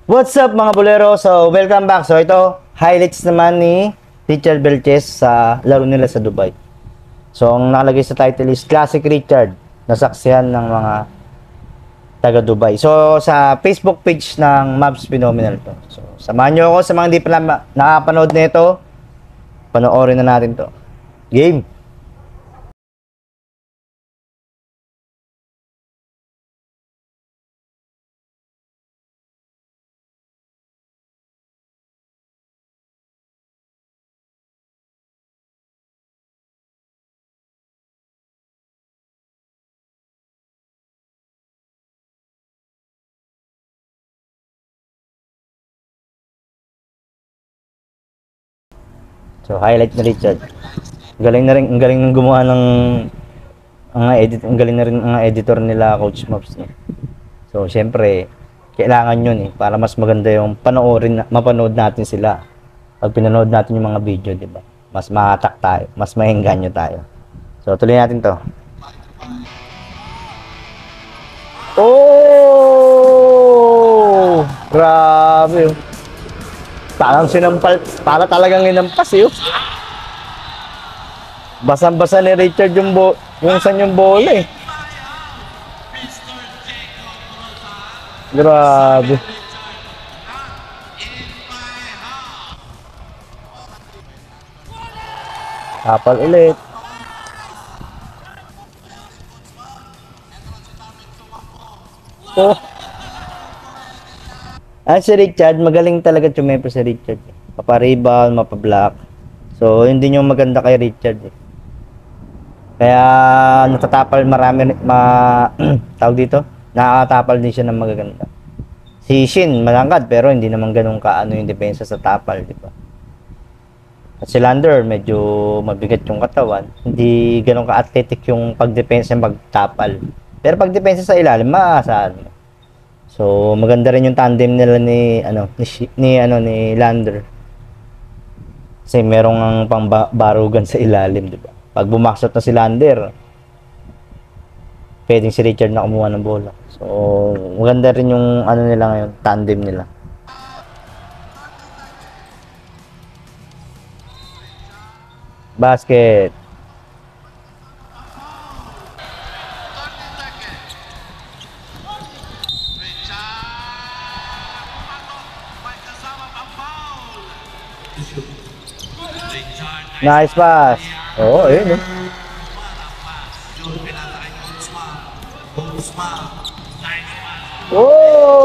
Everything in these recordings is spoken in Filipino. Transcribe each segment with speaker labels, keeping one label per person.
Speaker 1: What's up mga bolero? So, welcome back. So, ito, highlights naman ni Richard Belches sa laro nila sa Dubai. So, ang nakalagay sa title is Classic Richard, nasaksihan ng mga taga Dubai. So, sa Facebook page ng Mavs Phenomenal to. So, samahan nyo ako sa mga hindi pa nakapanood nito. Panoorin na natin to. Game! So, highlight ni Richard. Galing na rin, ang galing ng gumawa ng ang galing na rin ang editor nila, Coach Mavs. So, syempre, kailangan yun para mas maganda yung mapanood natin sila. Pag pinanood natin yung mga video, di ba? Mas mahatak tayo, mas maengganyo tayo. So, tuloy natin to. Oh! Grabe. Parang sinampal, para talagang inampas yun. Basang-basa ni Richard yung saan yung bola Grabe. Kapal ulit. Oh. Si Richard, magaling talaga tumempo si Richard. Mapa-rebound, mapa-block. So, yun din yung maganda kay Richard. Kaya, natatapal tawag dito, nakakatapal din siya ng magaganda. Si Shin, malangkad, pero hindi naman ganun kaano yung depensa sa tapal, di ba? At si Lander, medyo mabigat yung katawan. Hindi ganun ka-athletic yung pagdepensa ng pagtapal. Pero pagdepensa sa ilalim, maasahan mo. So, maganda rin yung tandem nila ni Lander. Kasi merong ang pangbarugan sa ilalim, di ba? Pag bumaksot na si Lander, pwedeng si Richard na kumuha ng bola. So, maganda rin yung nila ngayon, tandem nila. Basket. Nice pass. Oo, ayun Oh!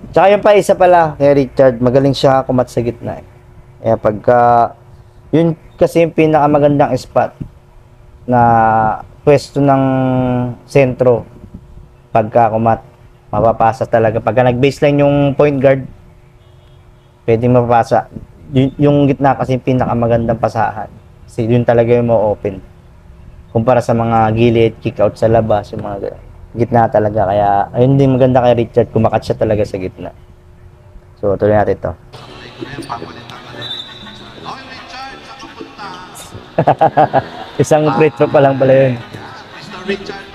Speaker 1: Tsaka yung pa isa pala kay Richard, magaling siya kumat sa gitna Kaya pagka, yun kasi yung pinakamagandang spot na pwesto ng sentro pagka kumat. Mapapasa talaga. Pagka nag-baseline yung point guard, pwedeng mapapasa. Yung gitna kasi yung pinakamagandang pasahan. Kasi yun talaga yung ma-open. Kumpara sa mga gilid, kick out sa labas, yung mga gitna talaga. Kaya, ayun din maganda kay Richard, kumakat siya talaga sa gitna. So, tuloy natin to. Isang free throw pa lang pala yun. Richard.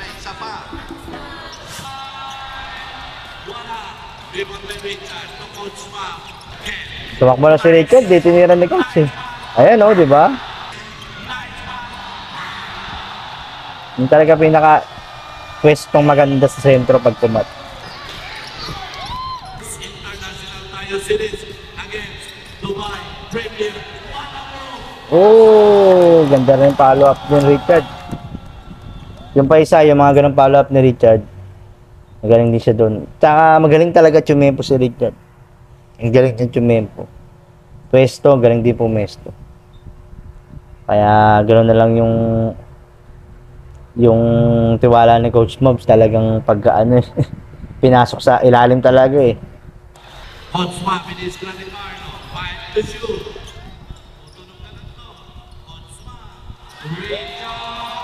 Speaker 1: Tumakbo na si Richard, di tinira ni Coach Ayan di ba? Yung talaga pwestong maganda sa sentro pag kumat. Oh, ganda rin follow up ni Richard. Yung pa isa, yung mga ganong follow up ni Richard. Magaling din siya doon. Tsaka magaling talaga tumempo si Richard. Ang galing din tumempo. Pwesto, galing din pumesto. Kaya ganoon na lang yung tiwala ni Coach Mavs talagang pinasok sa ilalim talaga
Speaker 2: Coach Mavs is Granicardo, 5 to shoot.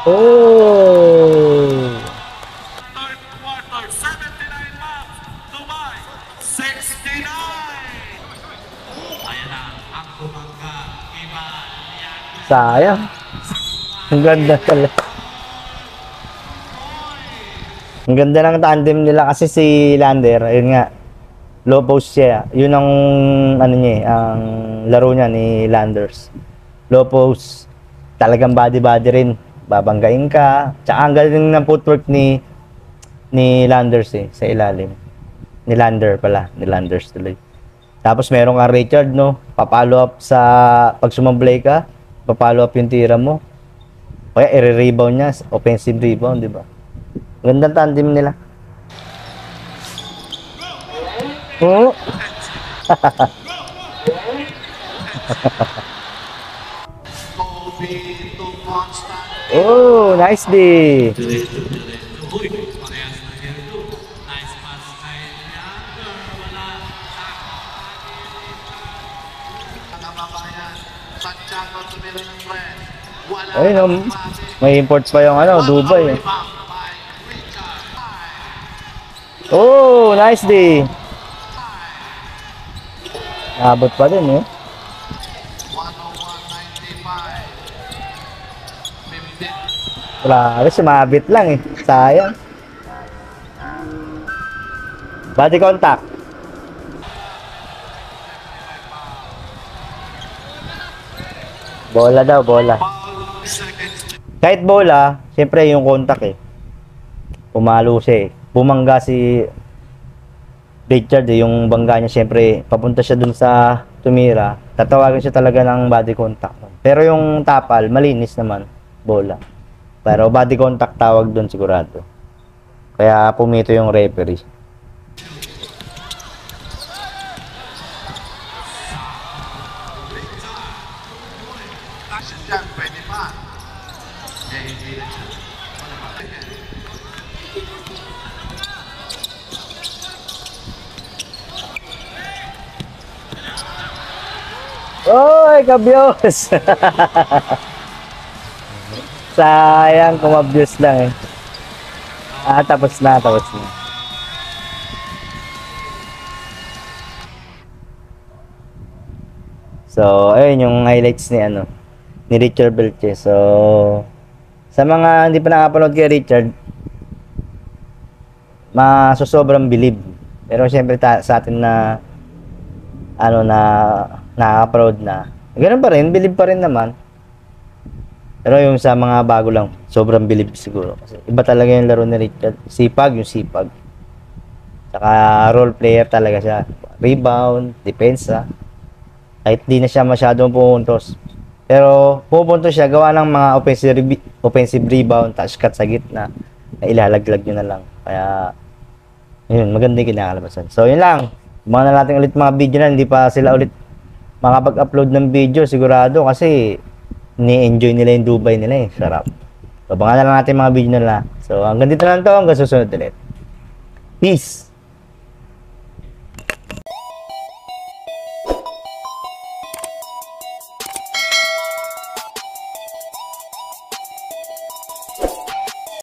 Speaker 1: Oh!
Speaker 2: Third quarter, 79 Mavs, Dubai, 69. Ayan na, ang kumangga, iba,
Speaker 1: Sayang. Ang ganda talaga. Ang ganda ng tandem nila kasi si Lander, ayun nga, low post siya. Yun ang ano niya, ang laro niya ni Landers. Low post, talagang body-body rin. Babanggain ka. Tsaka ang galing ng footwork ni Landers sa ilalim. Ni Lander pala, ni Landers tuloy. Tapos meron ka Richard, no? Papalo up sa pag sumablay ka, papalo up yung tira mo. Kaya i-rebound niya, offensive rebound, di ba? Gandang tandem nila. Oh.
Speaker 2: Kobe to Constant.
Speaker 1: Oh, nice D.
Speaker 2: Diretso. Uy, parehas na yan to. Nice pass kay Leander. Wala. Kababayan, Santiago tumira ng friend. Wala.
Speaker 1: Ayun, may import pa yung ano, Dubai.
Speaker 2: Rebound by Richard.
Speaker 1: Oh, nice D. Abot pa din,
Speaker 2: 101.95. 15.
Speaker 1: Grabe, sumabit lang Sayang. Body contact. Bola daw, bola.
Speaker 2: Foul seconds.
Speaker 1: Kahit bola, siyempre yung contact Pumalo siya Bumangga si Richard yung bangga niya siyempre papunta siya dun sa tumira. Tatawagan siya talaga ng body contact. Pero yung tapal, malinis naman, bola. Pero body contact tawag dun sigurado. Kaya pumito yung referee.
Speaker 2: Action dyan, pwede pa. Hindi na siya.
Speaker 1: Oy, kabyos! Sayang, kumabuse lang tapos na. So, ayun yung highlights ni Richard Belche. So, sa mga hindi pa nakapanood kay Richard, sobrang bilib. Pero syempre sa atin na nakaka-proud na. Ganun pa rin, bilib pa rin naman. Pero yung sa mga bago lang, sobrang bilib siguro. Kasi iba talaga yung laro ni Richard. Sipag. Saka role player talaga siya. Rebound, depensa. Kahit di na siya masyadong pumuntos. Pero pupuntos siya, gawa ng mga offensive rebound, touch cut sa gitna. Na ilalaglag nyo na lang. Kaya, yun, maganda yung kinakalabasan. So, yun lang. Mga na natin ulit mga video na, hindi pa sila ulit makapag-upload ng video sigurado kasi ni-enjoy nila yung Dubai nila sarap. So, abangan na lang natin mga video nila. So, hanggang dito lang to, hanggang susunod ulit. Peace!